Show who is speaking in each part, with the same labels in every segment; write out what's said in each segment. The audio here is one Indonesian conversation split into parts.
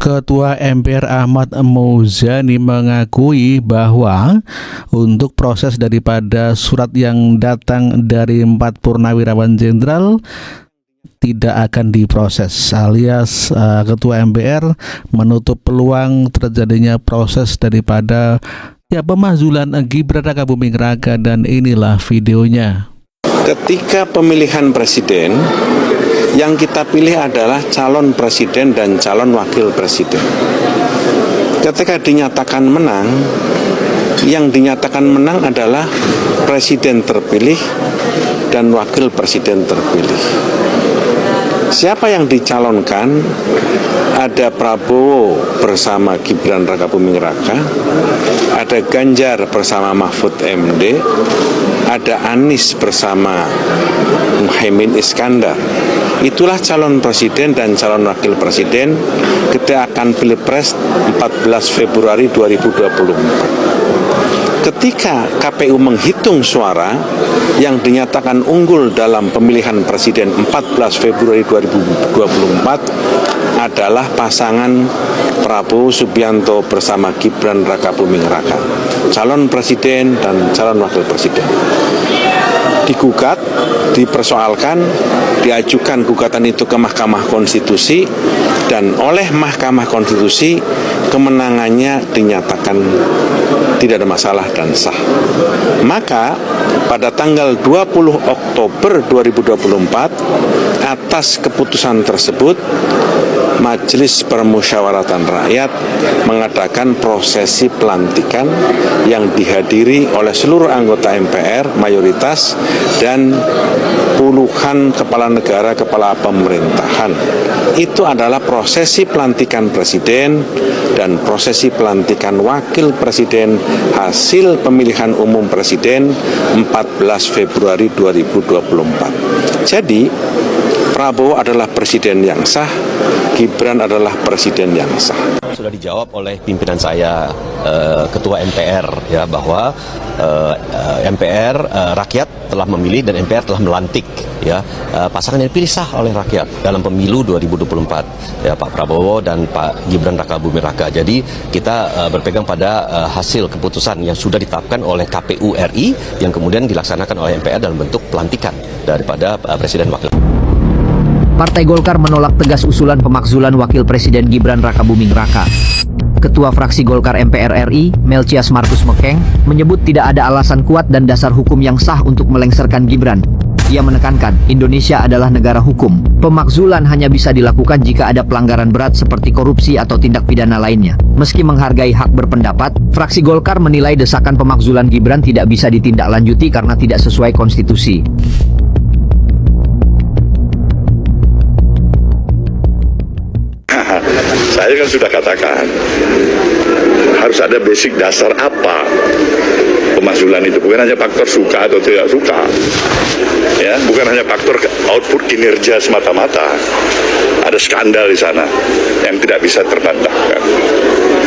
Speaker 1: Ketua MPR Ahmad Muzani mengakui bahwa untuk proses daripada surat yang datang dari 4 purnawirawan jenderal tidak akan diproses, alias Ketua MPR menutup peluang terjadinya proses daripada pemakzulan Gibran Rakabuming Raka, dan inilah videonya.
Speaker 2: Ketika pemilihan presiden, yang kita pilih adalah calon presiden dan calon wakil presiden. Ketika dinyatakan menang, yang dinyatakan menang adalah presiden terpilih dan wakil presiden terpilih. Siapa yang dicalonkan? Ada Prabowo bersama Gibran Rakabuming Raka, ada Ganjar bersama Mahfud MD, ada Anies bersama Muhaimin Iskandar. Itulah calon presiden dan calon wakil presiden ketika akan Pilpres 14 Februari 2024. Ketika KPU menghitung suara yang dinyatakan unggul dalam pemilihan presiden 14 Februari 2024 adalah pasangan Prabowo Subianto bersama Gibran Rakabuming Raka, calon presiden dan calon wakil presiden. Digugat, dipersoalkan, diajukan gugatan itu ke Mahkamah Konstitusi, dan oleh Mahkamah Konstitusi kemenangannya dinyatakan tidak ada masalah dan sah. Maka pada tanggal 20 Oktober 2024 atas keputusan tersebut Majelis Permusyawaratan Rakyat mengadakan prosesi pelantikan yang dihadiri oleh seluruh anggota MPR mayoritas dan puluhan kepala negara, kepala pemerintahan. Itu adalah prosesi pelantikan presiden dan prosesi pelantikan wakil presiden hasil pemilihan umum presiden 14 Februari 2024. Jadi Prabowo adalah presiden yang sah, Gibran adalah presiden yang sah.
Speaker 3: Sudah dijawab oleh pimpinan saya, Ketua MPR, ya, bahwa MPR rakyat telah memilih dan MPR telah melantik, ya, pasangan yang dipilih sah oleh rakyat dalam pemilu 2024, ya, Pak Prabowo dan Pak Gibran Rakabuming Raka. Jadi kita berpegang pada hasil keputusan yang sudah ditetapkan oleh KPU RI yang kemudian dilaksanakan oleh MPR dalam bentuk pelantikan daripada Presiden Wakil.
Speaker 4: Partai Golkar menolak tegas usulan pemakzulan Wakil Presiden Gibran Rakabuming Raka. Ketua Fraksi Golkar MPR RI, Melchias Markus Mekeng, menyebut tidak ada alasan kuat dan dasar hukum yang sah untuk melengsarkan Gibran. Ia menekankan, Indonesia adalah negara hukum. Pemakzulan hanya bisa dilakukan jika ada pelanggaran berat seperti korupsi atau tindak pidana lainnya. Meski menghargai hak berpendapat, fraksi Golkar menilai desakan pemakzulan Gibran tidak bisa ditindaklanjuti karena tidak sesuai konstitusi.
Speaker 5: Saya kan sudah katakan harus ada basic dasar apa pemakzulan itu, bukan hanya faktor suka atau tidak suka, ya, bukan hanya faktor output kinerja semata-mata. Ada skandal di sana yang tidak bisa terbantahkan.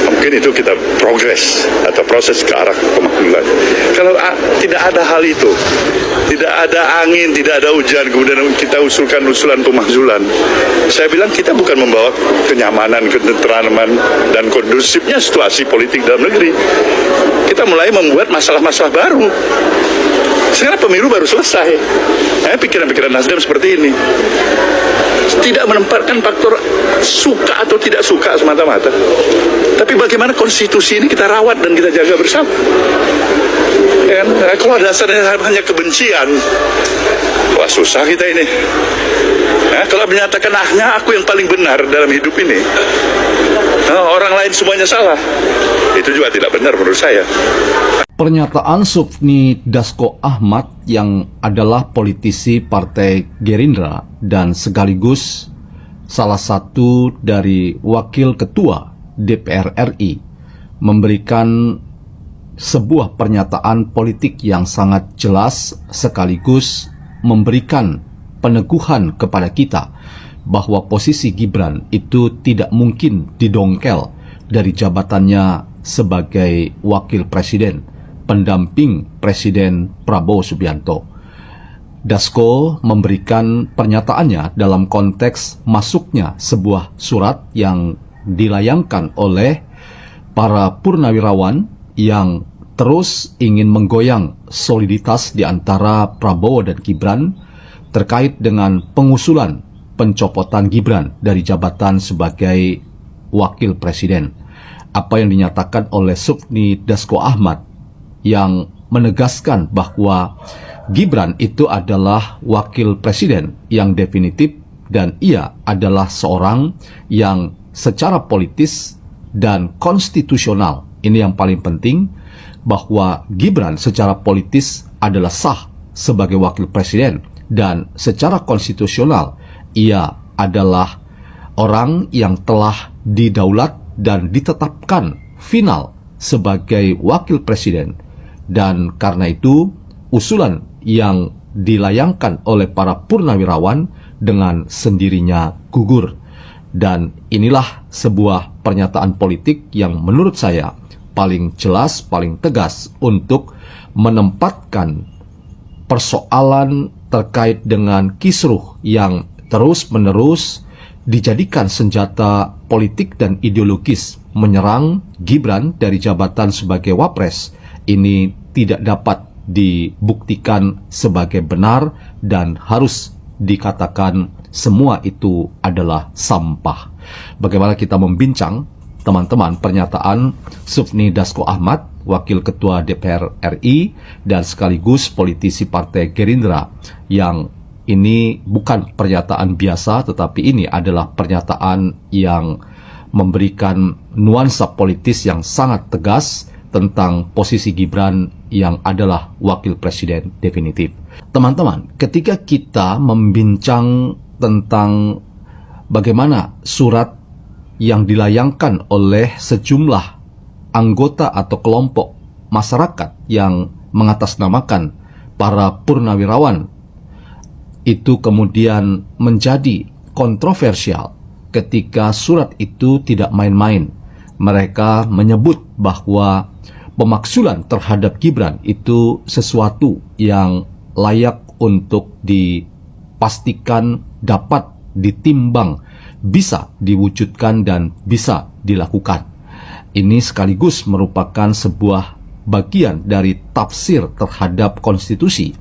Speaker 5: Mungkin itu kita progres atau proses ke arah pemakzulan. Kalau tidak ada hal itu, tidak ada angin, tidak ada hujan, kemudian kita usulkan usulan pemakzulan, saya bilang kita bukan membawa kenyamanan, ketentraman, dan kondusifnya situasi politik dalam negeri. Kita mulai membuat masalah-masalah baru. Sekarang pemilu baru selesai. Pikiran-pikiran Nasdem seperti ini. Tidak menempatkan faktor suka atau tidak suka semata-mata. Tapi bagaimana konstitusi ini kita rawat dan kita jaga bersama. Kalau dasarnya hanya kebencian, wah susah kita ini. Kalau menyatakan aku yang paling benar dalam hidup ini, orang lain semuanya salah, itu juga tidak benar menurut saya.
Speaker 6: Pernyataan Sufmi Dasko Ahmad yang adalah politisi Partai Gerindra dan sekaligus salah satu dari Wakil Ketua DPR RI memberikan sebuah pernyataan politik yang sangat jelas sekaligus memberikan peneguhan kepada kita bahwa posisi Gibran itu tidak mungkin didongkel dari jabatannya sebagai Wakil Presiden, pendamping Presiden Prabowo Subianto. Dasko memberikan pernyataannya dalam konteks masuknya sebuah surat yang dilayangkan oleh para purnawirawan yang terus ingin menggoyang soliditas di antara Prabowo dan Gibran terkait dengan pengusulan pencopotan Gibran dari jabatan sebagai wakil presiden. Apa yang dinyatakan oleh Sufmi Dasko Ahmad yang menegaskan bahwa Gibran itu adalah wakil presiden yang definitif dan ia adalah seorang yang secara politis dan konstitusional, ini yang paling penting, bahwa Gibran secara politis adalah sah sebagai wakil presiden dan secara konstitusional ia adalah orang yang telah didaulat dan ditetapkan final sebagai wakil presiden. Dan karena itu usulan yang dilayangkan oleh para purnawirawan dengan sendirinya gugur. Dan inilah sebuah pernyataan politik yang menurut saya paling jelas, paling tegas untuk menempatkan persoalan terkait dengan kisruh yang terus-menerus dijadikan senjata politik dan ideologis menyerang Gibran dari jabatan sebagai wapres. Ini tidak dapat dibuktikan sebagai benar dan harus dikatakan semua itu adalah sampah. Bagaimana kita membincang, teman-teman, pernyataan Sufmi Dasko Ahmad, Wakil Ketua DPR RI dan sekaligus politisi Partai Gerindra, yang ini bukan pernyataan biasa, tetapi ini adalah pernyataan yang memberikan nuansa politis yang sangat tegas tentang posisi Gibran yang adalah wakil presiden definitif. Teman-teman, ketika kita membincang tentang bagaimana surat yang dilayangkan oleh sejumlah anggota atau kelompok masyarakat yang mengatasnamakan para purnawirawan itu kemudian menjadi kontroversial ketika surat itu tidak main-main. Mereka menyebut bahwa pemaksulan terhadap Gibran itu sesuatu yang layak untuk dipastikan dapat ditimbang, bisa diwujudkan dan bisa dilakukan. Ini sekaligus merupakan sebuah bagian dari tafsir terhadap konstitusi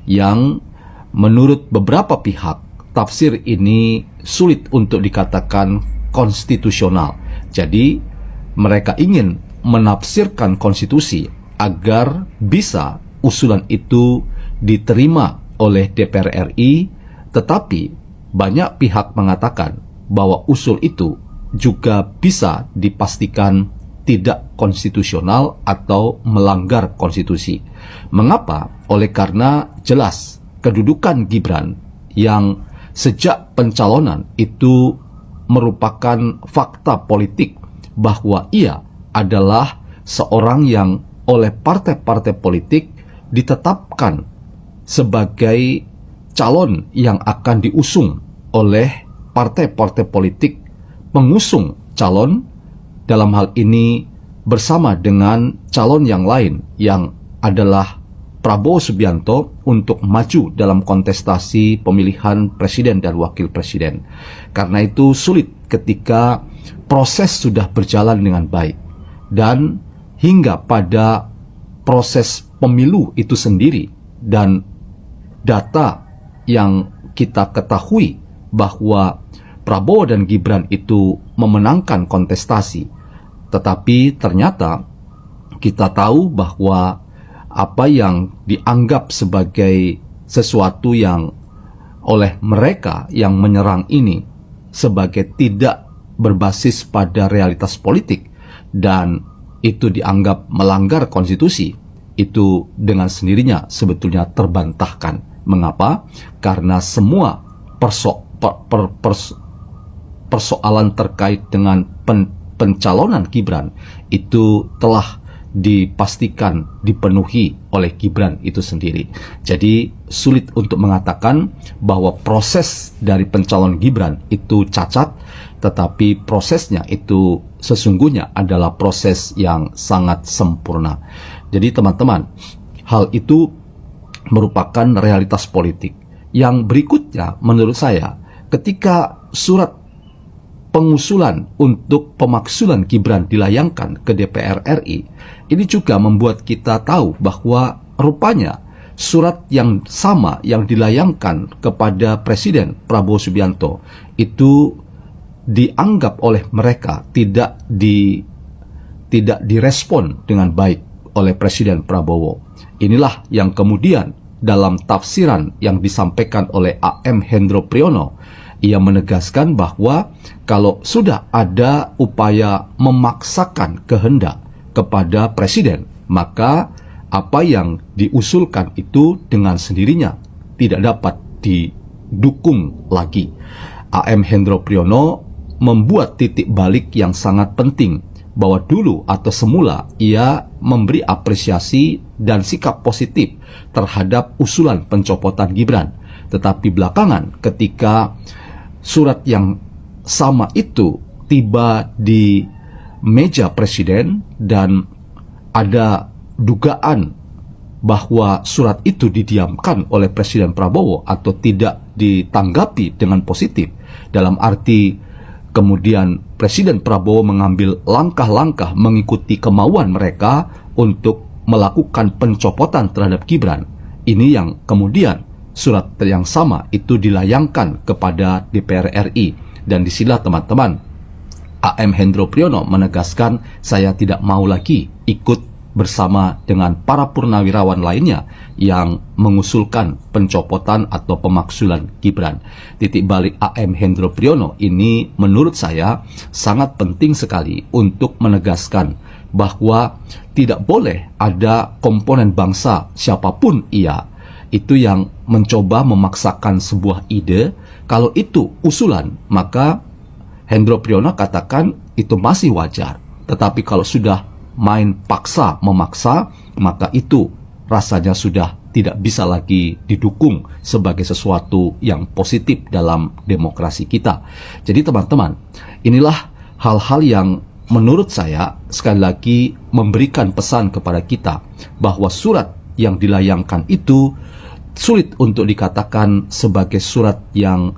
Speaker 6: yang menurut beberapa pihak tafsir ini sulit untuk dikatakan konstitusional. Jadi mereka ingin menafsirkan konstitusi agar bisa usulan itu diterima oleh DPR RI, tetapi banyak pihak mengatakan bahwa usul itu juga bisa dipastikan tidak konstitusional atau melanggar konstitusi. Mengapa? Oleh karena jelas kedudukan Gibran yang sejak pencalonan itu merupakan fakta politik bahwa ia adalah seorang yang oleh partai-partai politik ditetapkan sebagai calon yang akan diusung oleh partai-partai politik pengusung calon, dalam hal ini bersama dengan calon yang lain yang adalah Prabowo Subianto untuk maju dalam kontestasi pemilihan presiden dan wakil presiden. Karena itu sulit ketika proses sudah berjalan dengan baik dan hingga pada proses pemilu itu sendiri dan data yang kita ketahui bahwa Prabowo dan Gibran itu memenangkan kontestasi, tetapi ternyata kita tahu bahwa apa yang dianggap sebagai sesuatu yang oleh mereka yang menyerang ini sebagai tidak berbasis pada realitas politik dan itu dianggap melanggar konstitusi, itu dengan sendirinya sebetulnya terbantahkan. Mengapa? Karena semua persoalan terkait dengan pencalonan Gibran itu telah dipastikan dipenuhi oleh Gibran itu sendiri. Jadi sulit untuk mengatakan bahwa proses dari pencalon Gibran itu cacat, tetapi prosesnya itu sesungguhnya adalah proses yang sangat sempurna. Jadi teman-teman, hal itu merupakan realitas politik. Yang berikutnya menurut saya, ketika surat pengusulan untuk pemaksulan Gibran dilayangkan ke DPR RI, ini juga membuat kita tahu bahwa rupanya surat yang sama yang dilayangkan kepada Presiden Prabowo Subianto itu dianggap oleh mereka tidak direspon dengan baik oleh Presiden Prabowo. Inilah yang kemudian dalam tafsiran yang disampaikan oleh AM Hendro Priyono, ia menegaskan bahwa kalau sudah ada upaya memaksakan kehendak kepada Presiden, maka apa yang diusulkan itu dengan sendirinya tidak dapat didukung lagi. AM Hendro Priyono membuat titik balik yang sangat penting, bahwa dulu atau semula ia memberi apresiasi dan sikap positif terhadap usulan pencopotan Gibran. Tetapi belakangan ketika surat yang sama itu tiba di meja Presiden dan ada dugaan bahwa surat itu didiamkan oleh Presiden Prabowo atau tidak ditanggapi dengan positif, dalam arti kemudian Presiden Prabowo mengambil langkah-langkah mengikuti kemauan mereka untuk melakukan pencopotan terhadap Gibran. Ini yang kemudian surat yang sama itu dilayangkan kepada DPR RI. Dan disinilah teman-teman, AM Hendro Priyono menegaskan, saya tidak mau lagi ikut bersama dengan para purnawirawan lainnya yang mengusulkan pencopotan atau pemaksulan Gibran. Titik balik AM Hendro Priyono ini menurut saya sangat penting sekali untuk menegaskan bahwa tidak boleh ada komponen bangsa siapapun ia itu yang mencoba memaksakan sebuah ide. Kalau itu usulan, maka Hendro Priyono katakan itu masih wajar. Tetapi kalau sudah main paksa memaksa, maka itu rasanya sudah tidak bisa lagi didukung sebagai sesuatu yang positif dalam demokrasi kita. Jadi teman-teman, inilah hal-hal yang menurut saya sekali lagi memberikan pesan kepada kita bahwa surat yang dilayangkan itu sulit untuk dikatakan sebagai surat yang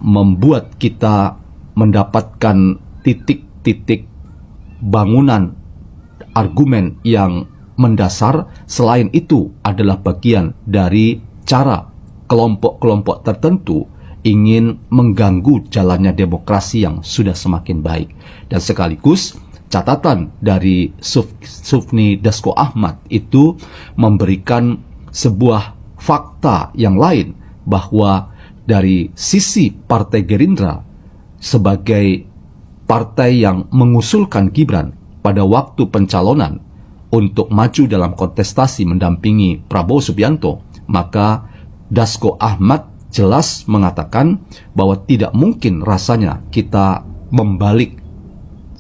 Speaker 6: membuat kita mendapatkan titik-titik bangunan argumen yang mendasar. Selain itu adalah bagian dari cara kelompok-kelompok tertentu ingin mengganggu jalannya demokrasi yang sudah semakin baik. Dan sekaligus catatan dari Sufni Dasko Ahmad itu memberikan sebuah fakta yang lain, bahwa dari sisi Partai Gerindra sebagai partai yang mengusulkan Gibran pada waktu pencalonan untuk maju dalam kontestasi mendampingi Prabowo Subianto, maka Dasko Ahmad jelas mengatakan bahwa tidak mungkin rasanya kita membalik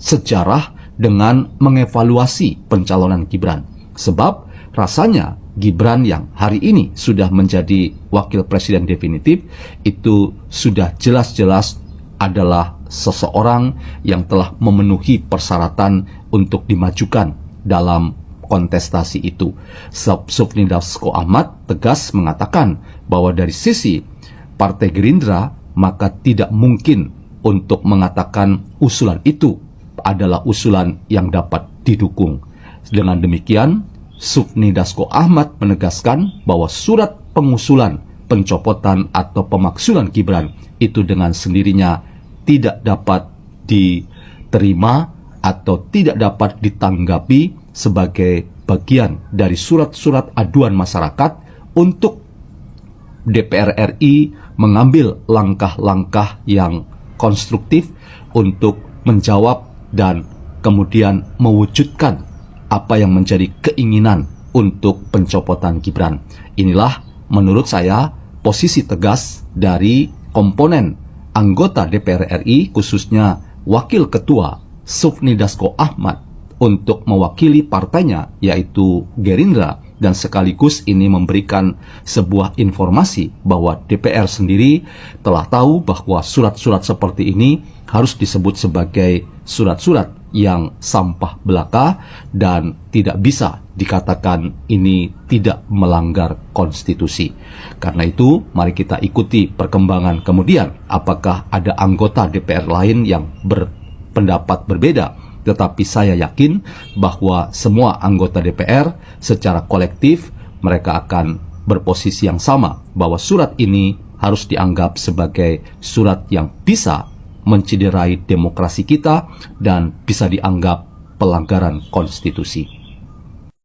Speaker 6: sejarah dengan mengevaluasi pencalonan Gibran. Sebab rasanya Gibran yang hari ini sudah menjadi wakil presiden definitif itu sudah jelas-jelas adalah seseorang yang telah memenuhi persyaratan untuk dimajukan dalam kontestasi itu. Sufni Dasko Ahmad tegas mengatakan bahwa dari sisi Partai Gerindra maka tidak mungkin untuk mengatakan usulan itu adalah usulan yang dapat didukung. Dengan demikian, Sufni Dasko Ahmad menegaskan bahwa surat pengusulan pencopotan atau pemaksulan Gibran itu dengan sendirinya tidak dapat diterima atau tidak dapat ditanggapi sebagai bagian dari surat-surat aduan masyarakat untuk DPR RI mengambil langkah-langkah yang konstruktif untuk menjawab dan kemudian mewujudkan apa yang menjadi keinginan untuk pencopotan Gibran. Inilah menurut saya posisi tegas dari komponen anggota DPR RI, khususnya Wakil Ketua Sufni Dasko Ahmad untuk mewakili partainya yaitu Gerindra, dan sekaligus ini memberikan sebuah informasi bahwa DPR sendiri telah tahu bahwa surat-surat seperti ini harus disebut sebagai surat-surat yang sampah belaka dan tidak bisa dikatakan ini tidak melanggar konstitusi. Karena itu, mari kita ikuti perkembangan kemudian. Apakah ada anggota DPR lain yang berpendapat berbeda? Tetapi saya yakin bahwa semua anggota DPR secara kolektif mereka akan berposisi yang sama, bahwa surat ini harus dianggap sebagai surat yang bisa mencederai demokrasi kita dan bisa dianggap pelanggaran konstitusi.